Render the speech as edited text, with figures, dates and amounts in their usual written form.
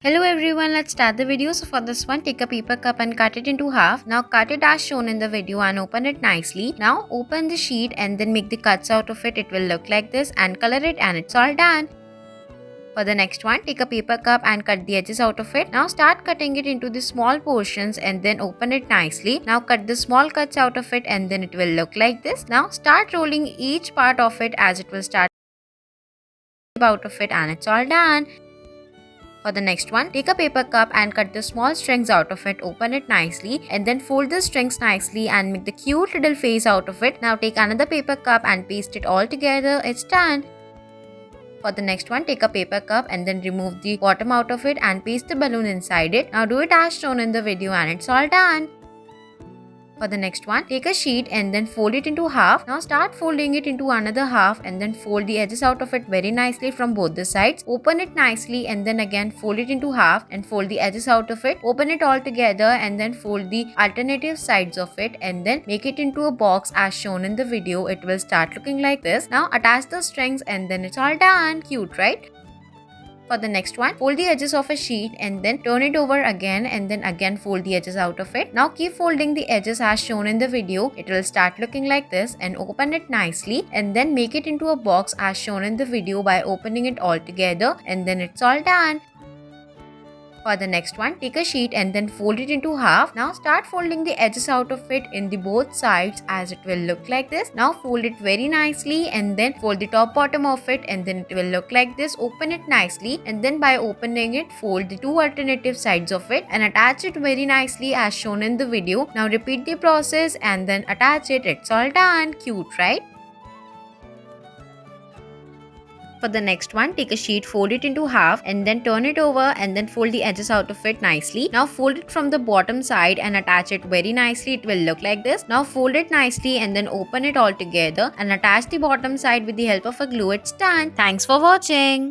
Hello everyone, let's start the video. So for this one, take a paper cup and cut it into half. Now cut it as shown in the video and open it nicely. Now open the sheet and then make the cuts out of it. It will look like this and color it and it's all done. For the next one, take a paper cup and cut the edges out of it. Now start cutting it into the small portions and then open it nicely. Now cut the small cuts out of it and then it will look like this. Now start rolling each part of it as it will start out of it and it's all done. For the next one, take a paper cup and cut the small strings out of it, open it nicely and then fold the strings nicely and make the cute little face out of it. Now take another paper cup and paste it all together, it's done. For the next one, take a paper cup and then remove the bottom out of it and paste the balloon inside it. Now do it as shown in the video and it's all done. For the next one, take a sheet and then fold it into half. Now start folding it into another half and then fold the edges out of it very nicely from both the sides. Open it nicely and then again fold it into half and fold the edges out of it. Open it all together and then fold the alternative sides of it and then make it into a box as shown in the video. It will start looking like this. Now attach the strings and then it's all done. Cute, right? For the next one, fold the edges of a sheet and then turn it over again and then again fold the edges out of it. Now keep folding the edges as shown in the video. It will start looking like this and open it nicely and then make it into a box as shown in the video by opening it all together and then it's all done. For the next one, take a sheet and then fold it into half. Now start folding the edges out of it in the both sides as it will look like this. Now fold it very nicely and then fold the top bottom of it and then it will look like this. Open it nicely and then by opening it, fold the two alternative sides of it and attach it very nicely as shown in the video. Now repeat the process and then attach it. It's all done. Cute, right? For the next one, take a sheet, fold it into half and then turn it over and then fold the edges out of it nicely. Now fold it from the bottom side and attach it very nicely. It will look like this. Now fold it nicely and then open it all together and attach the bottom side with the help of a glue. It's done. Thanks for watching.